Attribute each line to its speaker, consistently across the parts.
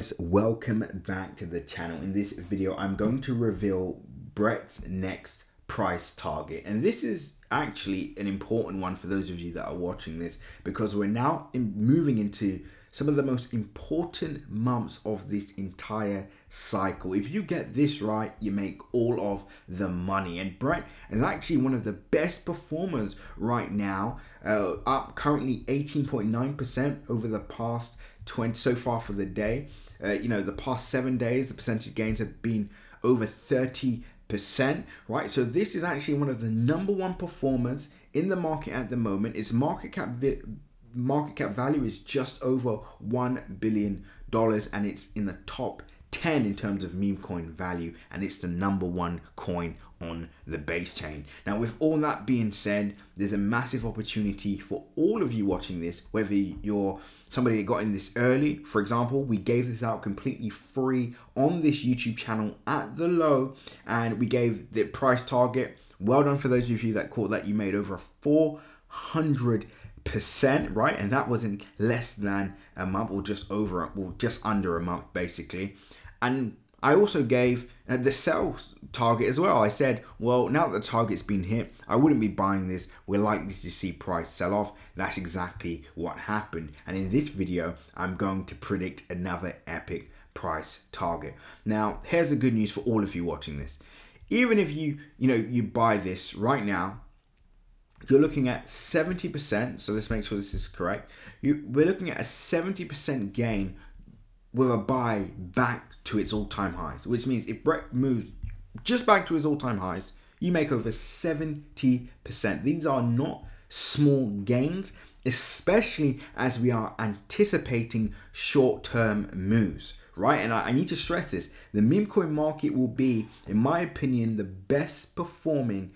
Speaker 1: guys, welcome back to the channel. In this video I'm going to reveal Brett's next price target, and this is actually an important one for those of you that are watching this, because we're now moving into some of the most important months of this entire cycle. If you get this right, you make all of the money, and Brett is actually one of the best performers right now, up currently 18.9% over the past 20 so far for the day. The past 7 days the percentage gains have been over 30%, right? So this is actually one of the #1 performers in the market at the moment. Its market cap value is just over $1 billion, and it's in the top 10 in terms of meme coin value, and it's the #1 coin on the base chain. Now, with all that being said, there's a massive opportunity for all of you watching this, whether you're somebody that got in this early. For example, we gave this out completely free on this YouTube channel at the low, and we gave the price target. Well done for those of you that caught that. You made over 400%, right? And that was in less than a month, or just under a month basically. And I also gave the sell target as well. I said, well, now that the target's been hit, I wouldn't be buying this. We're likely to see price sell off. That's exactly what happened. And in this video, I'm going to predict another epic price target. Now, here's the good news for all of you watching this. Even if you buy this right now, you're looking at 70%. So let's make sure this is correct. We're looking at a 70% gain with a buy back to its all-time highs, which means if Brett moves just back to his all-time highs, you make over 70%. These are not small gains, especially as we are anticipating short-term moves, right? And I need to stress this. The meme coin market will be, in my opinion, the best performing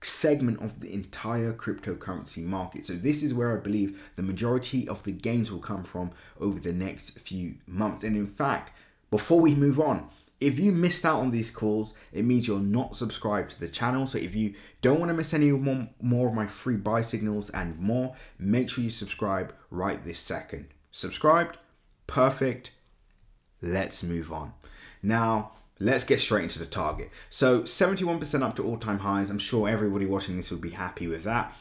Speaker 1: segment of the entire cryptocurrency market. So this is where I believe the majority of the gains will come from over the next few months. And in fact, before we move on, if you missed out on these calls, it means you're not subscribed to the channel. So if you don't want to miss any more of my free buy signals and more, make sure you subscribe right this second. Subscribed? Perfect. Let's move on. Now, let's get straight into the target. So 71% up to all-time highs. I'm sure everybody watching this would be happy with that.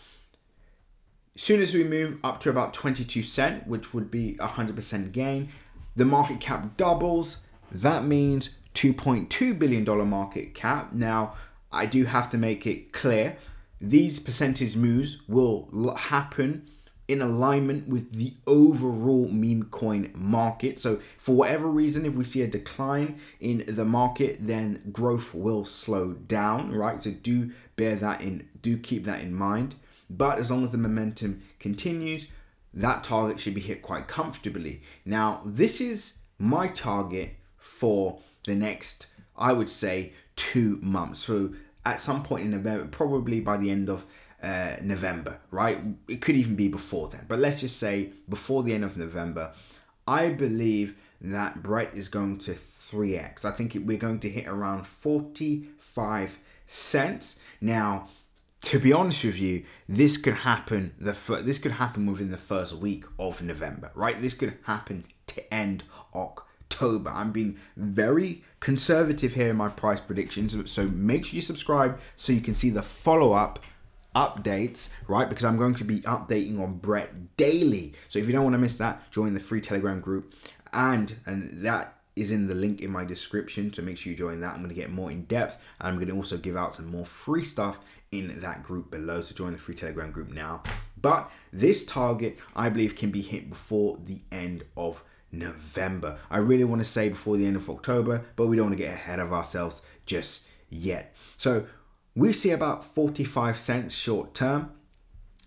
Speaker 1: As soon as we move up to about 22 cents, which would be 100% gain, the market cap doubles. That means $2.2 billion market cap. Now, I do have to make it clear, these percentage moves will happen in alignment with the overall meme coin market. So for whatever reason, if we see a decline in the market, then growth will slow down, right? So do keep that in mind. But as long as the momentum continues, that target should be hit quite comfortably. Now, this is my target for the next, I would say, 2 months. So at some point in November, probably by the end of November, right? It could even be before then, but let's just say before the end of November, I believe that Brett is going to 3x. I think we're going to hit around 45 cents. Now, to be honest with you, this could happen within the first week of November, right? This could happen to end October. I'm being very conservative here in my price predictions, so make sure you subscribe so you can see the follow-up updates, right? Because I'm going to be updating on Brett daily. So if you don't want to miss that, join the free Telegram group, and that is in the link in my description, so make sure you join that. I'm going to get more in depth, and I'm going to also give out some more free stuff in that group below, so join the free Telegram group now. But this target, I believe, can be hit before the end of November. I really want to say before the end of October, but we don't want to get ahead of ourselves just yet. So we see about 45 cents short term.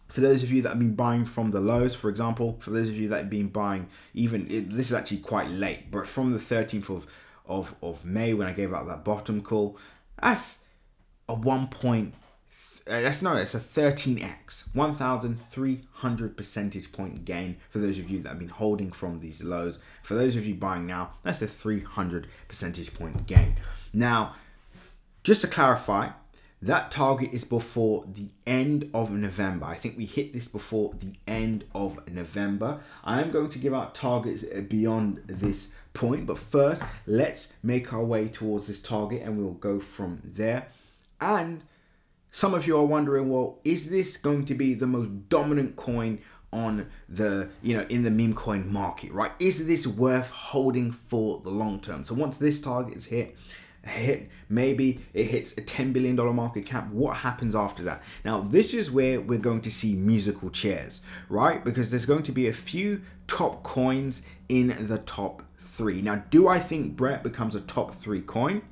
Speaker 1: For those of you that have been buying from the lows, for example, for those of you that have been buying this is actually quite late, but from the 13th of May when I gave out that bottom call, that's a it's a 13x, 1,300 percentage point gain for those of you that have been holding from these lows. For those of you buying now, that's a 300 percentage point gain. Now, just to clarify, that target is before the end of November. I think we hit this before the end of November. I am going to give out targets beyond this point. But first, let's make our way towards this target and we'll go from there. And some of you are wondering, well, is this going to be the most dominant coin on the, in the meme coin market, right? Is this worth holding for the long term? So once this target is hit, maybe it hits a $10 billion market cap, what happens after that? Now, this is where we're going to see musical chairs, right? Because there's going to be a few top coins in the top 3. Now, do I think Brett becomes a top 3 coin?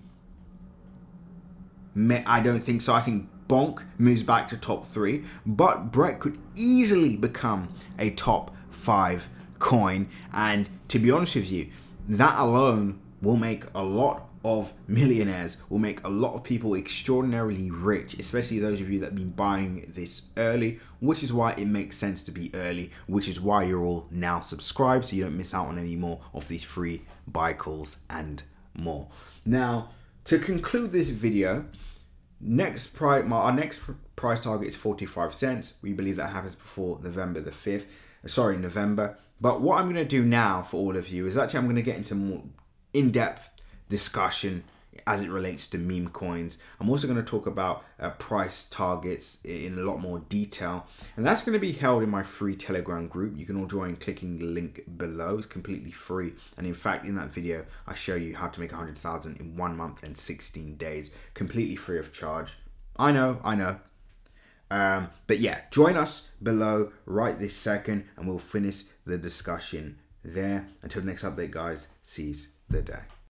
Speaker 1: I don't think so. I think Bonk moves back to top 3, but Brett could easily become a top 5 coin. And to be honest with you, that alone will make a lot of millionaires, will make a lot of people extraordinarily rich, especially those of you that have been buying this early, which is why it makes sense to be early, which is why you're all now subscribed so you don't miss out on any more of these free buy calls and more. Now, to conclude this video, our next price target is 45 cents. We believe that happens before November the 5th. Sorry, November. But what I'm going to do now for all of you is actually I'm going to get into more in-depth discussion as it relates to meme coins. I'm also going to talk about price targets in a lot more detail, and that's going to be held in my free Telegram group. You can all join clicking the link below. It's completely free, and in fact in that video I show you how to make 100,000 in 1 month and 16 days completely free of charge. I know. But yeah, join us below right this second and we'll finish the discussion there. Until the next update, guys, seize the day.